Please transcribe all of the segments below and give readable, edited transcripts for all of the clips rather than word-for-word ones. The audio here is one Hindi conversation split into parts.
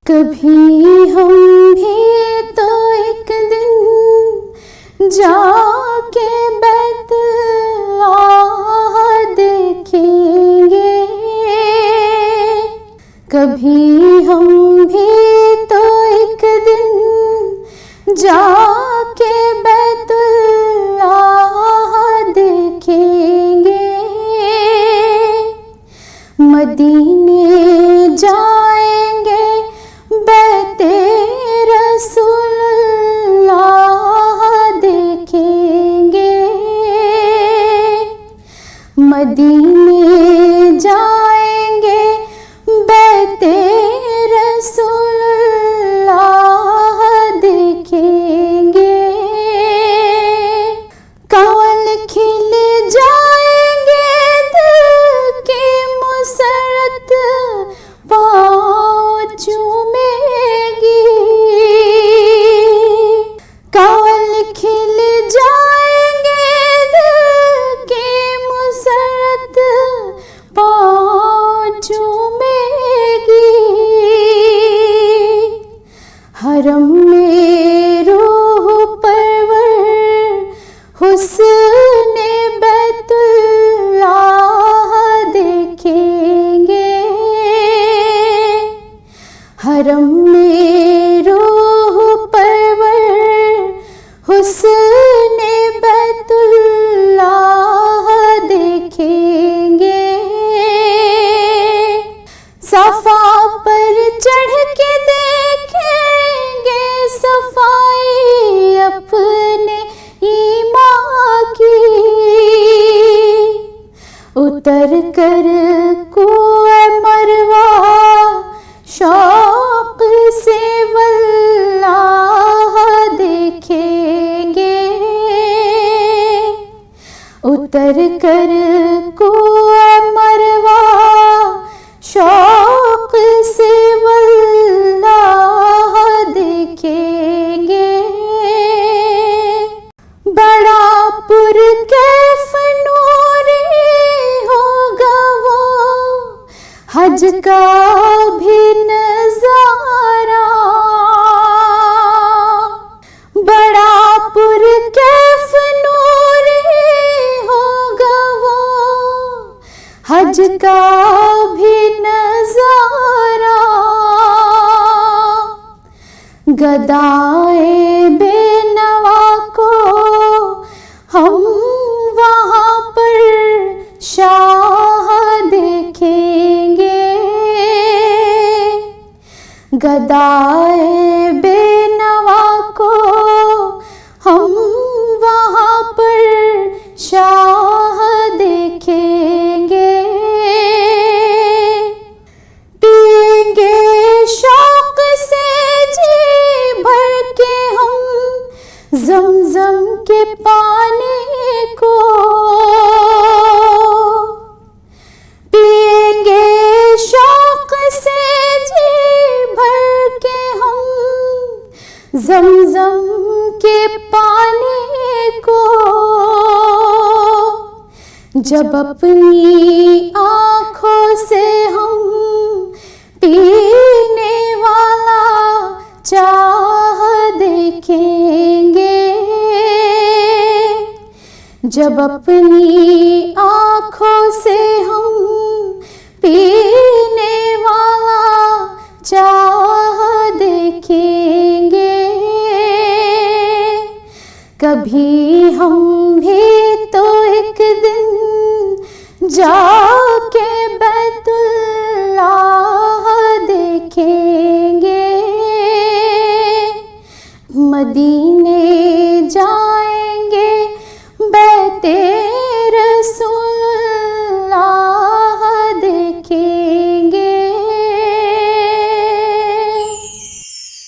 कभी हम भी तो एक दिन जाके बैतुल्लाह देखेंगे। कभी हम भी तो एक दिन जाके बैतुल्लाह देखेंगे। मदीने जाएंगे बैते रसूलुल्लाह देखेंगे। मदीने जाएंगे बैते रसूलुल्लाह देखेंगे। कमल खिल जाएंगे दिल की मुसरत पाँव चूमेगी। कमल खिल जाएंगे दिल की मुसरत पाँव चूमेगी। हरम में रूह परवर हुस्ने बैतुल्लाह देखेंगे। हरम में रूह परवर हुस्ने बैतुल्लाह देखेंगे। सफा पर चढ़ के देखेंगे सफाई अपने ईमान की। उतर कर कुएं मरवा शौक से वल्लाह देखेंगे। उतर कर कुएं मरवा शौक से वल्लाह देखेंगे। बड़ा पुरकैफ नूरी होगा वो हज का भी नजारा। बड़ा पुरकैफ नूरी होगा वो हज का भी नजारा। गदाए बेनवा को हम वहाँ पर शाह देखेंगे। गदाए बेनवा को हम वहाँ पर शाह देखेंगे। पिएंगे शौक से जी भर के हम ज़मज़म के पानी को। पिएंगे शौक से जी भर के हम ज़मज़म के पानी को। जब अपनी आँखों से हम पीने वाला चाह देखेंगे। जब अपनी आँखों से हम पीने वाला चाह देखेंगे। कभी हम भी तो एक दिन जाके बैतुल्लाह देखेंगे। मदीने जाएंगे बैते रसूलुल्लाह देखेंगे।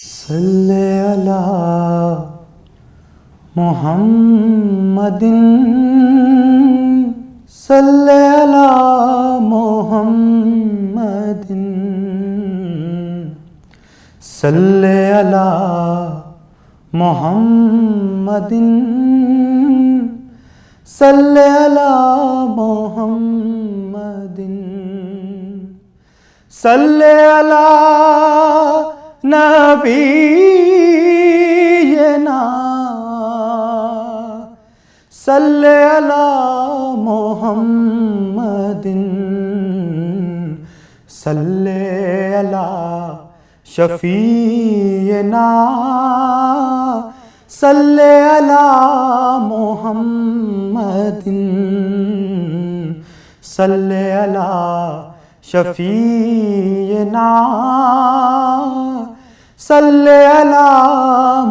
सल्ले अला मुहम्मदिन सल्ले अला मुहम्मदिन सल्ले अला मुहम्मदिन सल्ले अला मुहम्मदिन सल्ले अला नबीना सल्ले अला मोहम्मदिन सल्ले अला शफीना सल्ले अला मोहम्मदिन सल्ले अला शफीना सल्ले अला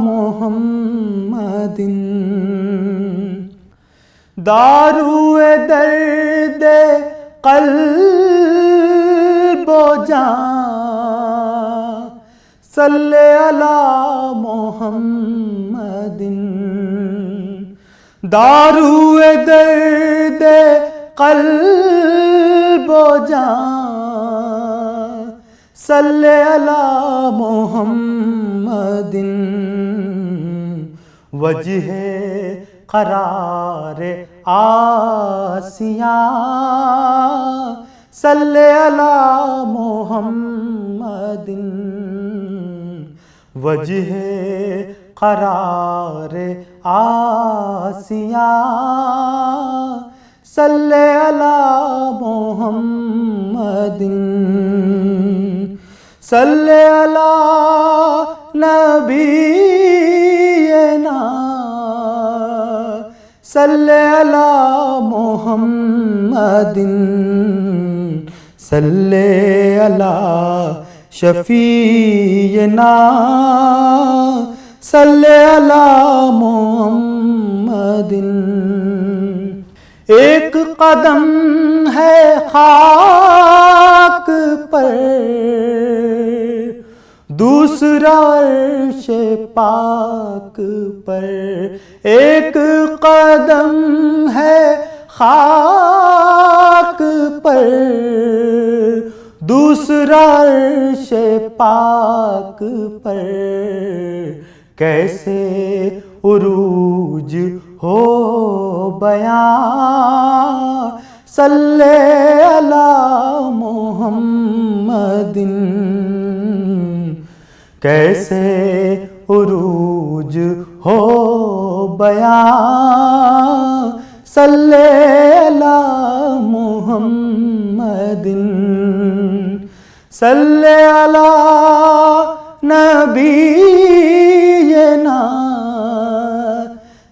मोहम्मदिन दारुए दर्द क़ल्बो जान सल्ले अला मोहम्मदिन दारुए दर्द क़ल्बो जान सल्ले अला मोहम्मदिन वजहे करार आसिया सल्ले अला मोहम्मदिन वजहे करार आसिया सल्ले अला मोहम्मदिन सल्ले अला नबीना सल्ले अला मोहम्मदिन सल्ले अला शफीना सल्ले अला मोहम्मदिन एक कदम है खाक पर दूसरा अर्श पाक पर एक कदम है खाक पर दूसरा अर्श पाक पर कैसे उरूज हो बयां सल्ले अला मोहम्मदिन कैसे उरूज हो बयां सल्ले अला मोहम्मदिन सल्ले अला नबीना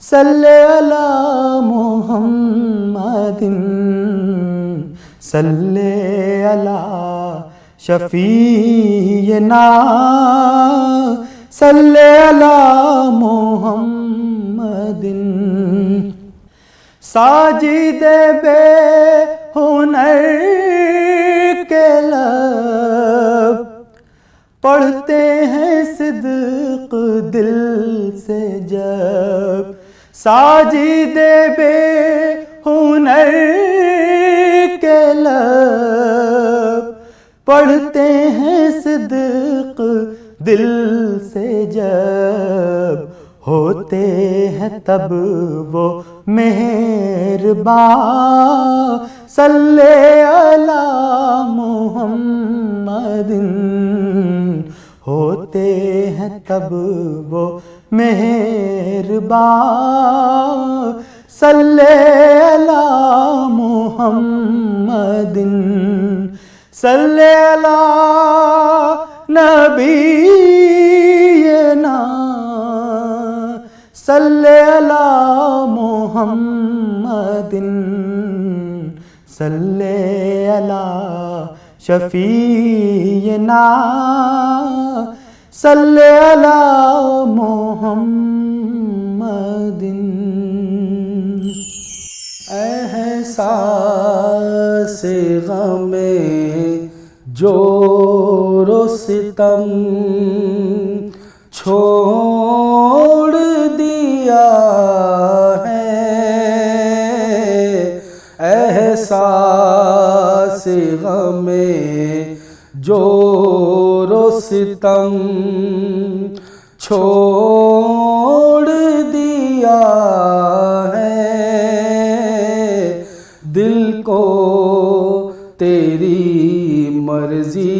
सल्ले अला मोहम्मदिन सल्ले अला शफीना सल्ले अला मोहम्मदिन साजिदे बे हुनर के लब पढ़ते हैं सिद्क दिल से जब साजिदे बे हुनर के लब पढ़ते हैं सिद्क दिल से जब होते हैं तब वो मेहरबान सल्ले अला मोहम्मदिन होते हैं तब वो मेहरबान सल्ले अला मोहम्मदिन सल्ले अला नबीना सल्ले अला मोहम्मदिन सल्ले अला शफीना सल्ले अला मोहम्मदिन एहसास गमे जोरो सितम छोड़ दिया है एहसास गमे जोरो सितम छोड़ दिया है दिल को तेरी मर्जी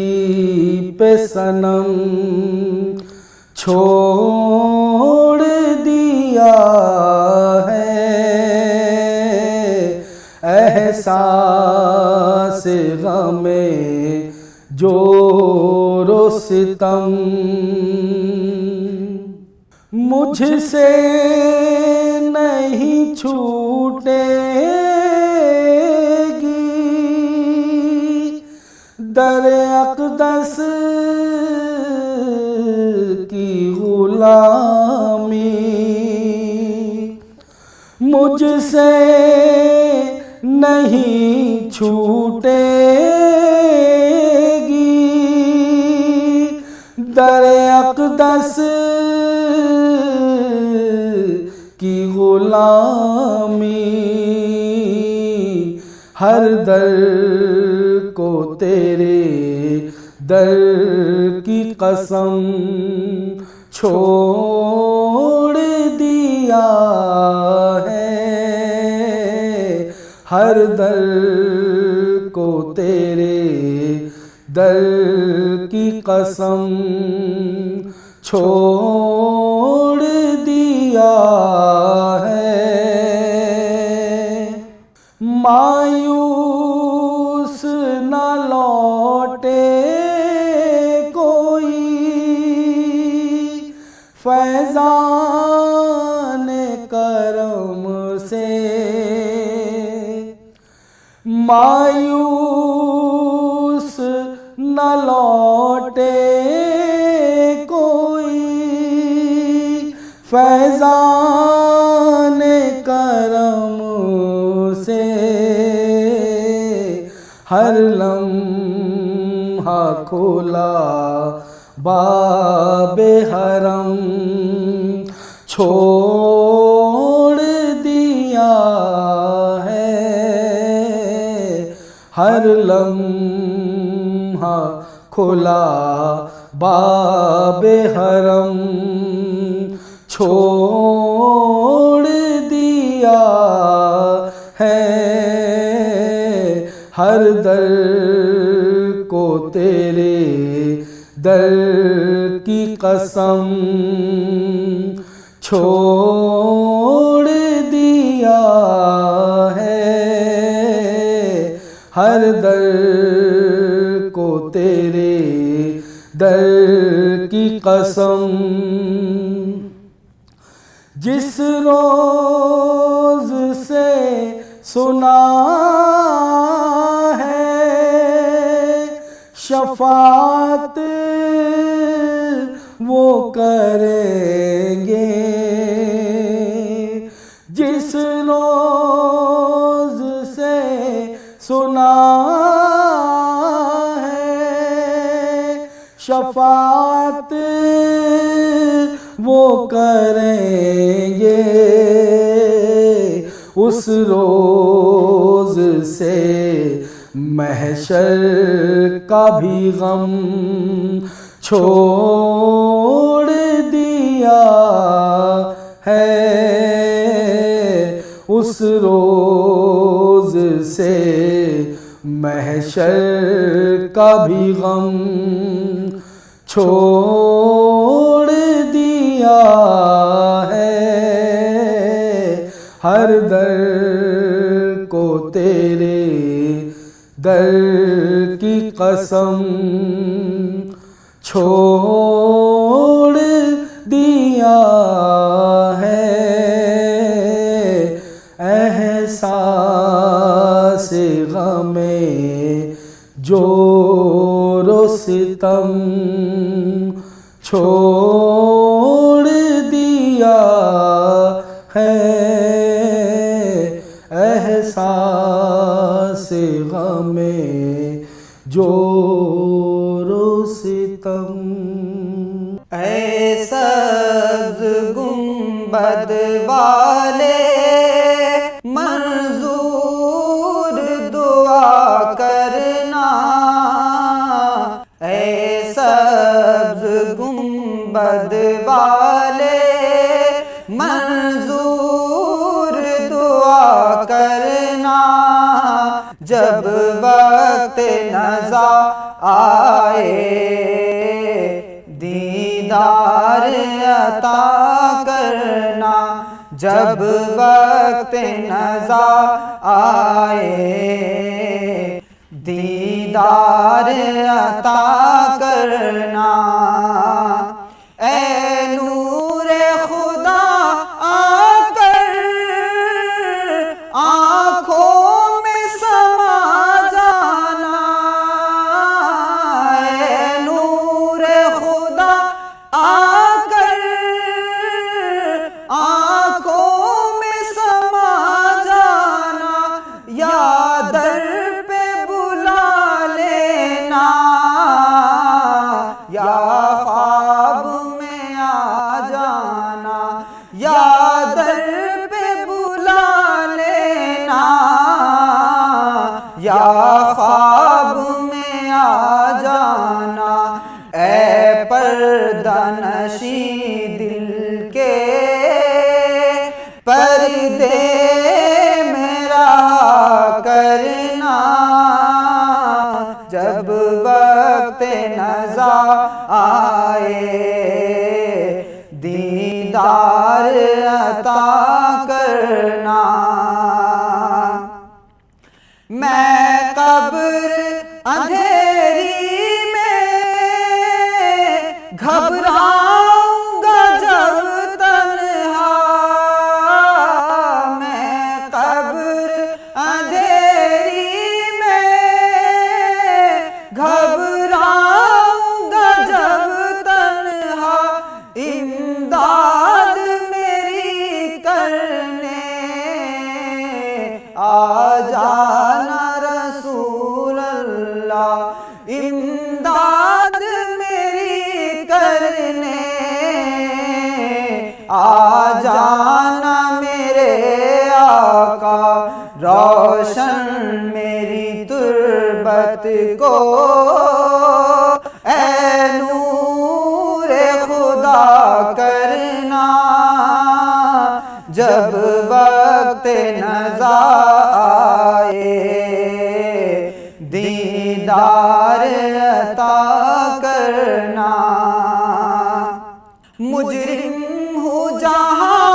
पे सनम छोड़ दिया है, एहसास गमे जोरो सितम मुझसे नहीं छूटेगी, दर अक़दस की गुलामी मुझसे नहीं छूटेगी, दर अक़दस की गुलामी। हर दर को तेरे दर की कसम छोड़ दिया है, हर दर को तेरे दर की कसम छोड़ दिया है। मायूस न लौटे कोई फैज़ान करम से, मायूस न लौटे कोई फैज़ान करम से। हर लम्हा खोला बाबे हरम छोड़ दिया है, हर लम्हा खुला बाबे हरम छोड़ दिया है। हर दर को तेरे दर की कसम छोड़ दिया है, हर दर को तेरे दर की कसम। जिस रोज से सुना है शफात वो करेंगे, जिस रोज से सुना है शफात वो करेंगे, उस रोज से महशर का भी गम छोड़ दिया है, उस रोज से महशर का भी गम छोड़ दिया है। हर दर को तेरे दर की कसम छोड़ दिया है, एहसास गमे जोरो सितम छोड़ दिया है, एहसास गमे जोरो सितम। ऐ सब्ज़ गुंबद वाले मंजूर दुआ करना, ऐ सब्ज़ गुंबद वाले मंजूर दुआ करना, जब वक्त नज़ा आए दीदार दीदार अता करना जब वक्त नज़ा आए, दीदार अता करना। ऐ नूरे खुदा आकर आँखों में समा जाना, ऐ नूरे खुदा आकर आँखों में समा जाना, या दर पे बुला लेना, या ख्वाब में आ जाना, या दर पे बुला लेना, या ख्वाब में आ जाना। ऐ पर्दानशी दिल के पर्दे मेरा करना, जब वक्त नज़ा आए, दीदार अता करना। मैं कब्र अंधेरी में घबराऊंगा जब तन्हा, मैं कब्र अंधेरी में घबराऊंगा जब तन्हा, इमदाद मेरी करने आ जाना रसूल अल्लाह, इमदाद मेरी करने आ जाना मेरे आका, रोशन मेरी तुर्बत को ऐ नूरे खुदा करना, जब वक्त नज़ा आए, दीदार अता करना। मुजरिम हूँ जहाँ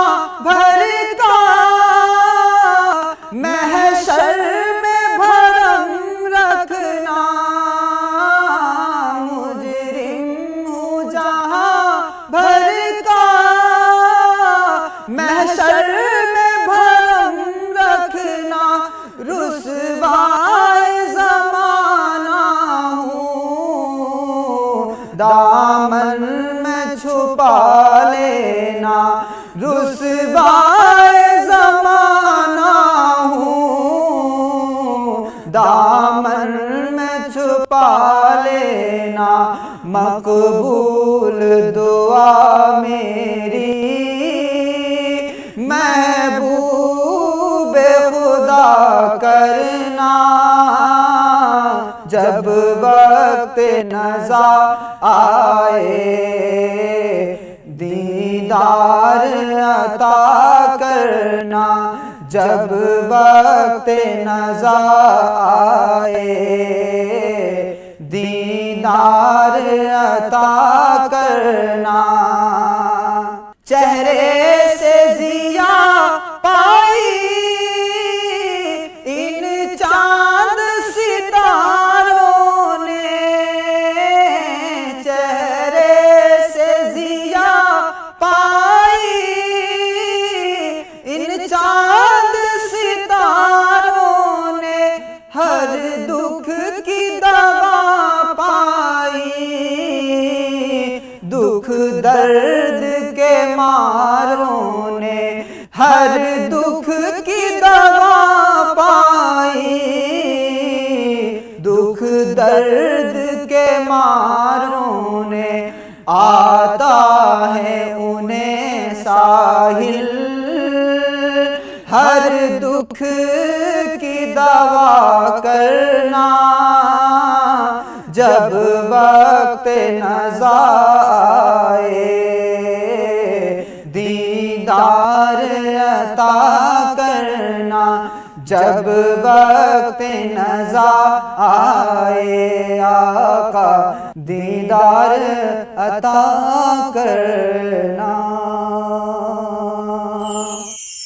भर का, महशर में भरम रखना, मुजरिम हूँ जहाँ भर का, महशर में भरम रखना, रुसवाए ज़माना हूँ, दामन में छुपा लेना, रुसवाए ज़माना हूँ, दामन में छुपा लेना। मकबूल दुआ मेरी महबूब खुदा करना, जब वक्त नज़ा आए, दीदार अता करना, जब वक्त नज़ा आए, दीदार अता करना। चेहरे से जिया पाई इन चांद सितारों ने, चेहरे से जिया पाई इन चांद सितारों ने, हर दुख की दवा पाई, दुख दर्द के मारों ने, हर दुख की दवा पाई, दुख दर्द के मारों ने। आता है उन्हें साहिल हर दुख की दवा करना, जब वक्त नज़ा आए, दीदार अता करना, जब वक्त नज़ा आए आका दीदार अता करना।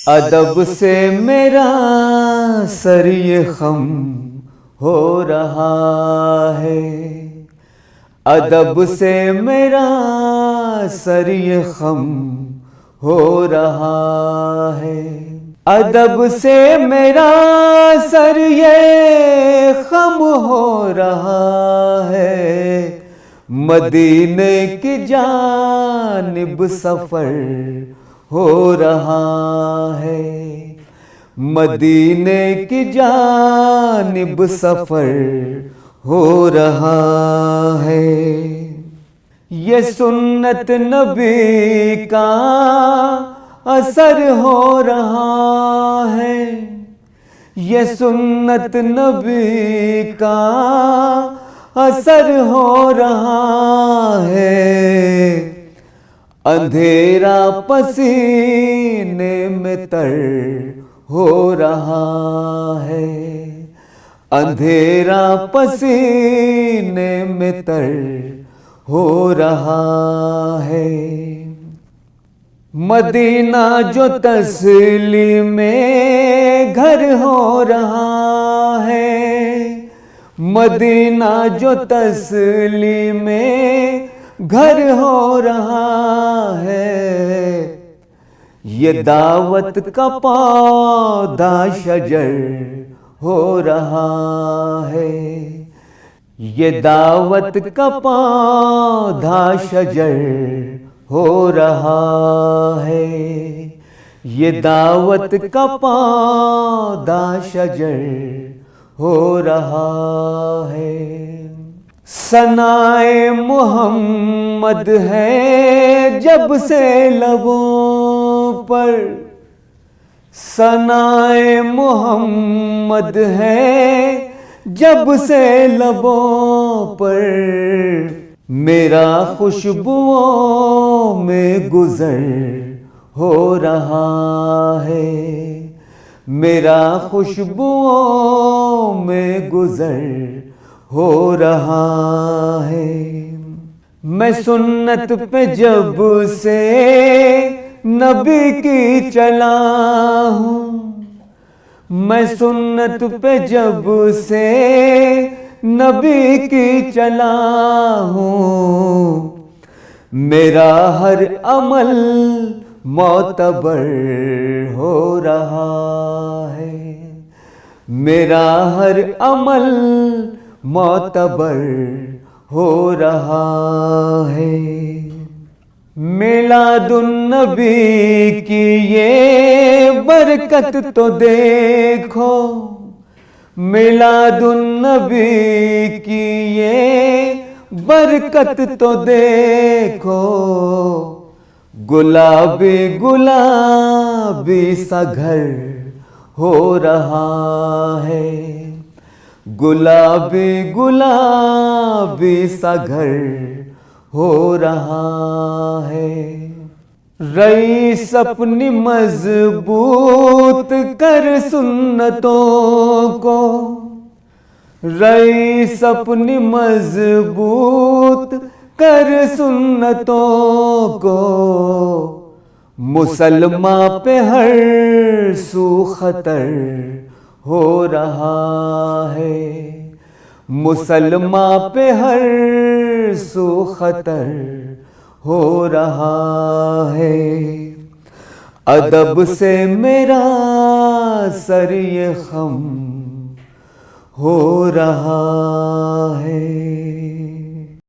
अदब से मेरा सर ये खम हो रहा है, अदब से मेरा सर ये खम हो रहा है, अदब से मेरा सर ये खम हो रहा है। मदीने की जानिब सफर हो रहा है, मदीने की जानिब सफर हो रहा है। ये सुन्नत नबी का असर हो रहा है, ये सुन्नत नबी का असर हो रहा है। अंधेरा पसीने में तर हो रहा है, अंधेरा पसीने में तर हो रहा है। मदीना जो तस्लीमे घर हो रहा है, मदीना जो तस्लीमे घर हो रहा है। ये दावत का पौधा शजर हो रहा है, ये दावत का पौधा शजर हो रहा है, ये दावत का पौधा शजर हो रहा है। सनाए मोहम्मद है जब से लबों पर, सनाए मोहम्मद है जब से लबों पर। मेरा खुशबुओं में गुजर हो रहा है, मेरा खुशबुओं में गुजर हो रहा है। मैं सुन्नत पे जब से नबी की चला हूँ, मैं सुन्नत पे जब से नबी की चला हूँ। मेरा हर अमल मोतबर हो रहा है, मेरा हर अमल मोतबर हो रहा है। मिलादुन्नबी की ये बरकत तो देखो, मिलादुन्नबी की ये बरकत तो देखो। गुलाबी गुलाबी सा घर हो रहा है, गुलाबी गुलाबी सा घर हो रहा है। रईस अपनी मजबूत कर सुन्नतों को, रईस अपनी मजबूत कर सुन्नतों को। मुसलमा पे हर सू खतर हो रहा है, मुसलमा पे हर सू खतर हो रहा है। अदब से मेरा सर ये खम हो रहा है।